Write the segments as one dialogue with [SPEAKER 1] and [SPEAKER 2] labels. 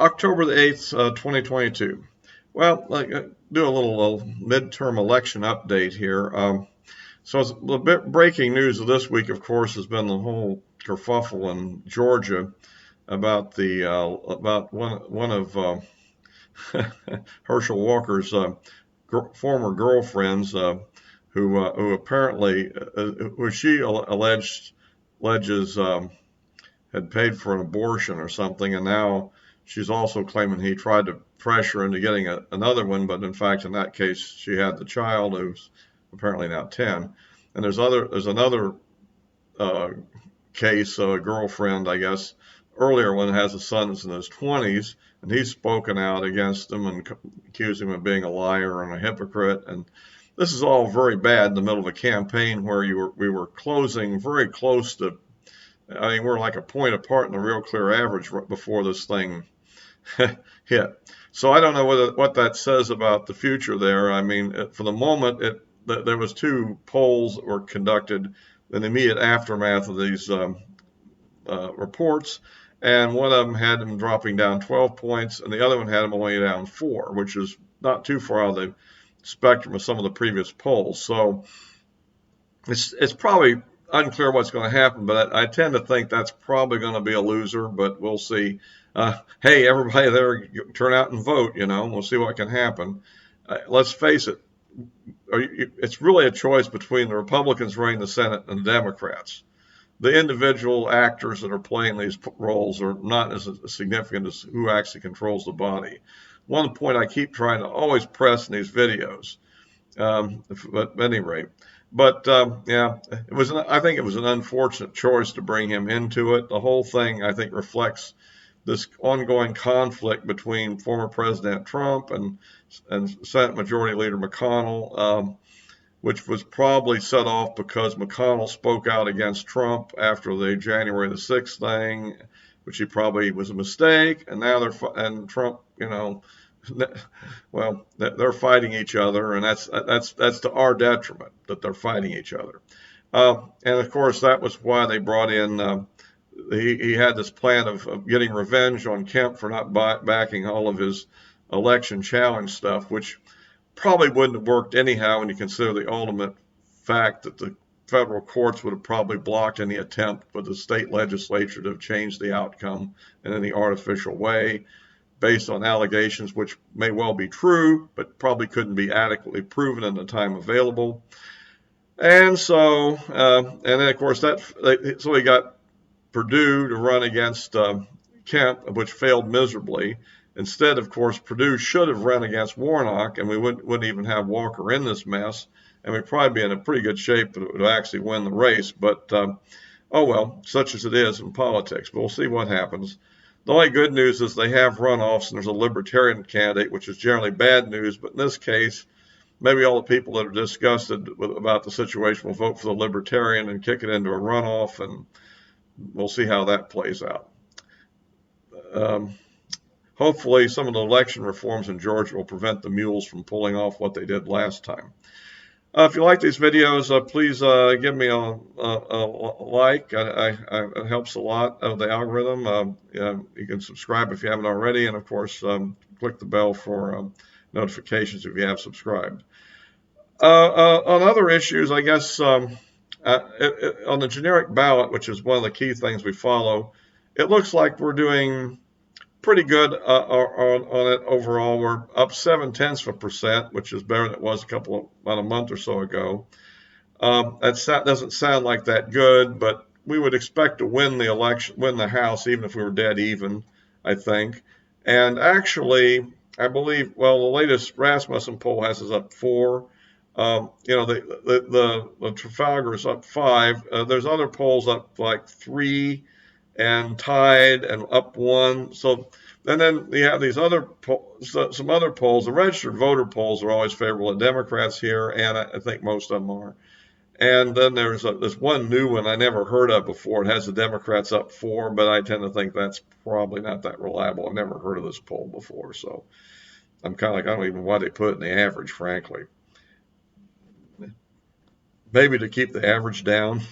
[SPEAKER 1] October the 8th, 2022. Well, do a little midterm election update here. So it's the breaking news of this week, of course, has been the whole kerfuffle in Georgia about the about one of Herschel Walker's former girlfriends, who apparently, who she alleges had paid for an abortion or something, and now she's also claiming he tried to pressure into getting another one, but in fact, in that case, she had the child, who's apparently now 10. And there's another case, a girlfriend, I guess, earlier one has a son that's in his 20s, and he's spoken out against him and accused him of being a liar and a hypocrite. And this is all very bad in the middle of a campaign where we were closing very close to, I mean, we're like a point apart in the real clear average right before this thing hit. So I don't know what that says about the future there. I mean, for the moment, there was two polls that were conducted in the immediate aftermath of these reports, and one of them had him dropping down 12 points, and the other one had him only down 4, which is not too far out of the spectrum of some of the previous polls. So it's probably unclear what's going to happen, but I tend to think that's probably going to be a loser, but we'll see. Hey, everybody there, turn out and vote, we'll see what can happen. Let's face it, it's really a choice between the Republicans running the Senate and the Democrats. The individual actors that are playing these roles are not as significant as who actually controls the body. One point I keep trying to always press in these videos, but at any rate. But yeah, I think it was an unfortunate choice to bring him into it. The whole thing, I think, reflects this ongoing conflict between former President Trump and Senate Majority Leader McConnell, which was probably set off because McConnell spoke out against Trump after the January the 6th thing, which he probably was a mistake. And now Trump, well, they're fighting each other, and that's to our detriment that they're fighting each other. And of course, that was why they brought in. He had this plan of getting revenge on Kemp for not backing all of his election challenge stuff, which probably wouldn't have worked anyhow when you consider the ultimate fact that the federal courts would have probably blocked any attempt for the state legislature to have changed the outcome in any artificial way based on allegations which may well be true, but probably couldn't be adequately proven in the time available. And so, and then of course so he got Purdue to run against Kemp, which failed miserably. Instead, of course, Purdue should have run against Warnock, and we wouldn't even have Walker in this mess, and we'd probably be in a pretty good shape to actually win the race. But, oh well, such as it is in politics. But we'll see what happens. The only good news is they have runoffs, and there's a Libertarian candidate, which is generally bad news. But in this case, maybe all the people that are disgusted about the situation will vote for the Libertarian and kick it into a runoff, and we'll see how that plays out. Hopefully, some of the election reforms in Georgia will prevent the mules from pulling off what they did last time. If you like these videos, please give me a like. It helps a lot of the algorithm. You can subscribe if you haven't already, and of course, click the bell for notifications if you have subscribed. On other issues, I guess on the generic ballot, which is one of the key things we follow, it looks like we're doing pretty good on it overall. We're up 0.7%, which is better than it was about a month or so ago. That doesn't sound like that good, but we would expect to win the election, win the House, even if we were dead even, I think. And actually, I believe, well, the latest Rasmussen poll has us up 4. The Trafalgar is up 5. There's other polls up like 3 and tied and up 1. So, and then you have these other some other polls. The registered voter polls are always favorable to Democrats here, and I think most of them are. And then there's one new one I never heard of before. It has the Democrats up 4, but I tend to think that's probably not that reliable. I've never heard of this poll before, so I'm kind of like, I don't even know why they put it in the average, frankly. Maybe to keep the average down,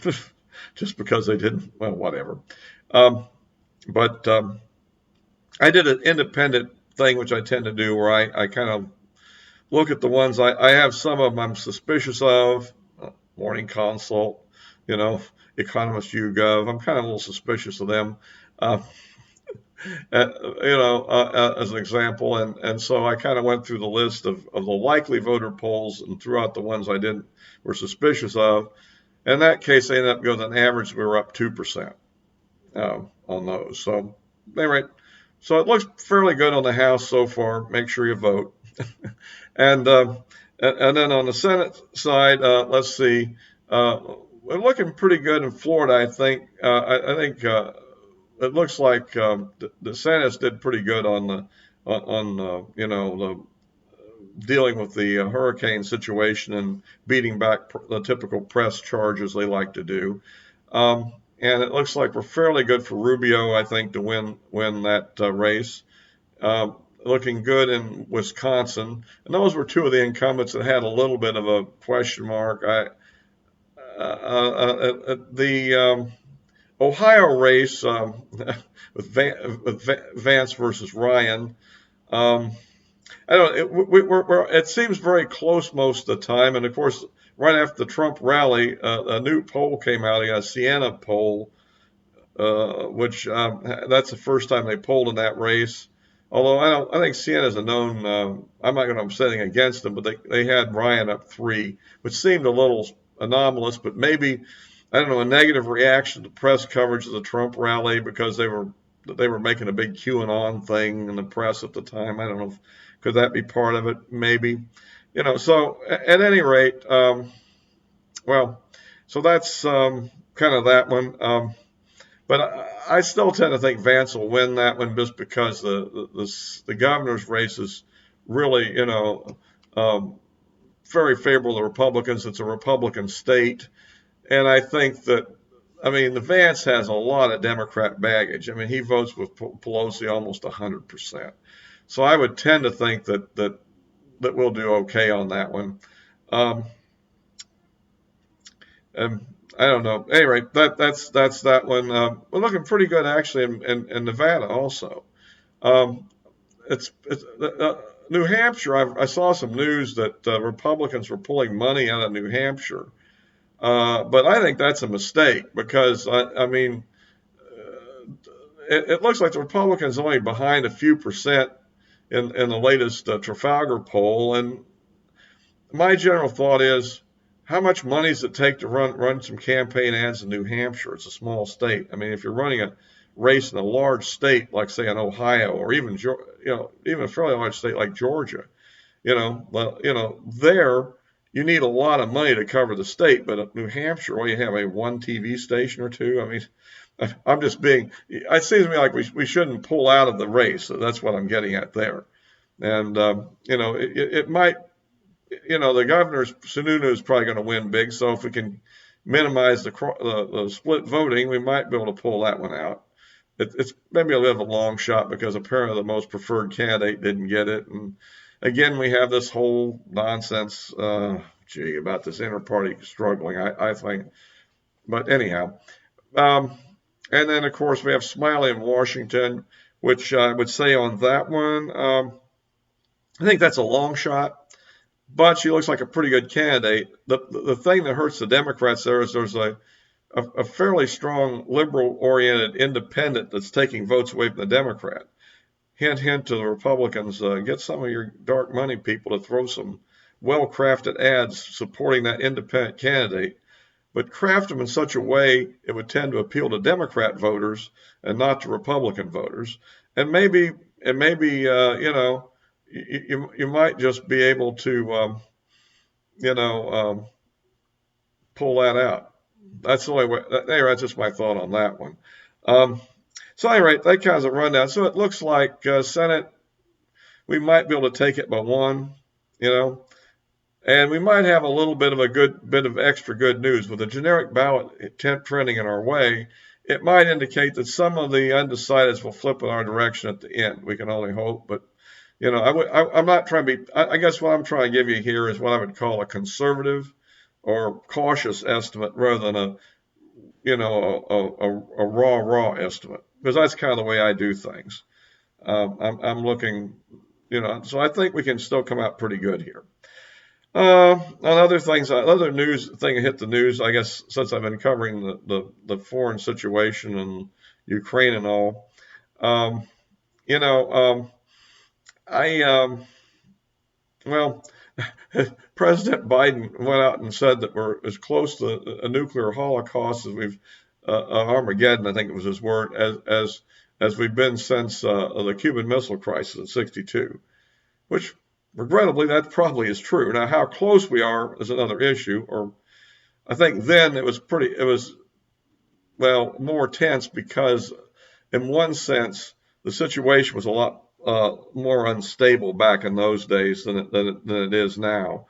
[SPEAKER 1] just because they didn't, well, whatever. I did an independent thing, which I tend to do, where I kind of look at the ones I have. Some of them I'm suspicious of. Morning Consult, you know, Economist YouGov. I'm kind of a little suspicious of them. Uh, as an example. And so I kind of went through the list of the likely voter polls and threw out the ones I didn't were suspicious of. In that case, they ended up with an average. We were up 2% on those. So anyway, so it looks fairly good on the House so far. Make sure you vote. and and then on the Senate side, let's see. We're looking pretty good in Florida, I think. I think it looks like the DeSantis did pretty good on the the dealing with the hurricane situation and beating back the typical press charges they like to do. And it looks like we're fairly good for Rubio, I think, to win that race. Looking good in Wisconsin, and those were two of the incumbents that had a little bit of a question mark. The Ohio race with Vance versus Ryan. Um, I don't. It seems very close most of the time, and of course, right after the Trump rally, a new poll came out, a Siena poll, which that's the first time they polled in that race. Although I think Siena's a known. I'm not going to say anything against them, but they had Ryan up 3, which seemed a little anomalous. But maybe I don't know, a negative reaction to press coverage of the Trump rally because they were making a big QAnon thing in the press at the time. I don't know, could that be part of it? Maybe, So at any rate, well, so that's kind of that one. But I still tend to think Vance will win that one just because the governor's race is really, um, very favorable to Republicans. It's a Republican state. And I think that, I mean, the Vance has a lot of Democrat baggage. I mean, he votes with Pelosi almost 100%. So I would tend to think that we'll do okay on that one. Um, and I don't know. Anyway, that's that one. We're looking pretty good actually in Nevada also. Um, it's New Hampshire. I saw some news that Republicans were pulling money out of New Hampshire, but I think that's a mistake because I mean it looks like the Republicans are only behind a few percent in the latest Trafalgar poll, and my general thought is, how much money does it take to run some campaign ads in New Hampshire? It's a small state. I mean, if you're running a race in a large state like, say, in Ohio, or even even a fairly large state like Georgia, there you need a lot of money to cover the state. But at New Hampshire, well, you have a one TV station or two. I mean, I'm just being. It seems to me like we shouldn't pull out of the race. So that's what I'm getting at there. And it might the governor's Sununu is probably going to win big. So if we can minimize the split voting, we might be able to pull that one out. It's maybe a bit of a long shot because apparently the most preferred candidate didn't get it. And again, we have this whole nonsense, about this inter-party struggling, I think. But anyhow, um, and then of course we have Smiley in Washington, which I would say on that one, I think that's a long shot, but she looks like a pretty good candidate. The thing that hurts the Democrats there is there's a fairly strong liberal-oriented independent that's taking votes away from the Democrat. Hint, hint to the Republicans, get some of your dark money people to throw some well-crafted ads supporting that independent candidate, but craft them in such a way it would tend to appeal to Democrat voters and not to Republican voters. And maybe you might just be able to pull that out. That's the only way. Anyway, that's just my thought on that one. So anyway, that kind of a rundown. So it looks like Senate, we might be able to take it by one, and we might have a little bit of a good bit of extra good news with a generic ballot trending in our way. It might indicate that some of the undecideds will flip in our direction at the end. We can only hope, but I'm not trying to be. I guess what I'm trying to give you here is what I would call a conservative or cautious estimate rather than a raw estimate, because that's kind of the way I do things. I'm looking, so I think we can still come out pretty good here. On other things, other news thing hit the news, I guess, since I've been covering the foreign situation in Ukraine and all. Um, you know, I well, President Biden went out and said that we're as close to a nuclear holocaust as we've Armageddon, I think it was his word, as we've been since the Cuban Missile Crisis in '62. Which, regrettably, that probably is true. Now, how close we are is another issue. Or I think then it was well more tense because, in one sense, the situation was a lot more unstable back in those days than it is now.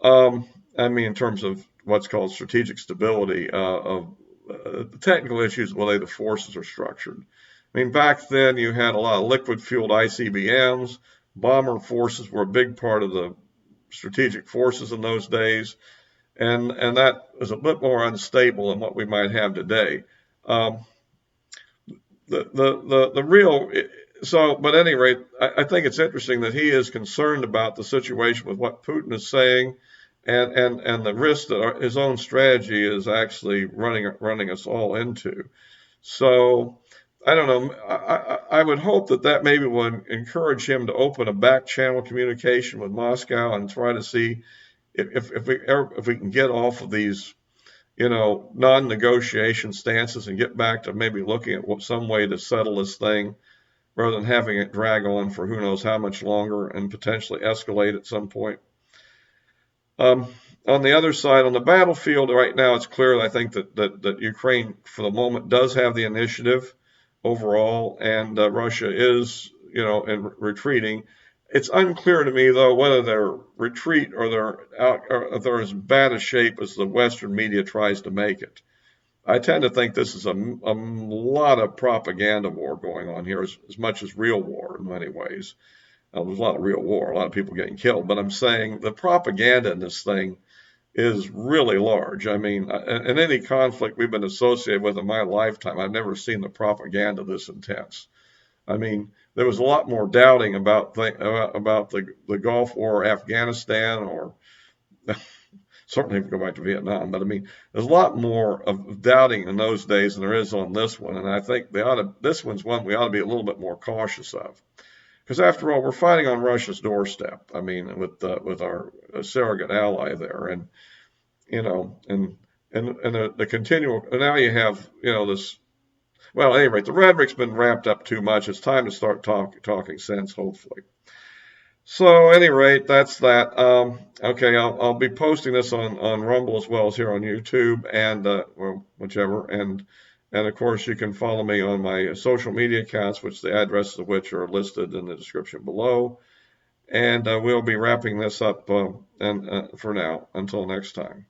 [SPEAKER 1] Um, I mean, in terms of what's called strategic stability of the technical issues, the way the forces are structured. I mean, back then you had a lot of liquid-fueled ICBMs. Bomber forces were a big part of the strategic forces in those days, and that was a bit more unstable than what we might have today. Um, the real so, but at any rate, I think it's interesting that he is concerned about the situation with what Putin is saying, and the risk that his own strategy is actually running us all into. So I don't know. I would hope that maybe would encourage him to open a back channel communication with Moscow and try to see if we can get off of these non-negotiation stances and get back to maybe looking at some way to settle this thing rather than having it drag on for who knows how much longer and potentially escalate at some point. On the other side, on the battlefield right now, it's clear, I think, that Ukraine, for the moment, does have the initiative overall, and Russia is, retreating. It's unclear to me, though, whether their retreat or they're as bad a shape as the Western media tries to make it. I tend to think this is a lot of propaganda war going on here, as much as real war in many ways. There's a lot of real war, a lot of people getting killed, but I'm saying the propaganda in this thing is really large. I mean, in any conflict we've been associated with in my lifetime, I've never seen the propaganda this intense. I mean, there was a lot more doubting about the Gulf War, or Afghanistan, or certainly if we go back to Vietnam. But I mean, there's a lot more of doubting in those days than there is on this one, and I think this one's one we ought to be a little bit more cautious of. Because after all, we're fighting on Russia's doorstep. I mean, with our surrogate ally there, and the continual. Now you have this. Well, at any rate, the rhetoric's been ramped up too much. It's time to start talking sense, hopefully. So, at any rate, that's that. Okay, I'll be posting this on Rumble as well as here on YouTube and whichever. And of course, you can follow me on my social media accounts, which the addresses of which are listed in the description below. And we'll be wrapping this up for now. Until next time.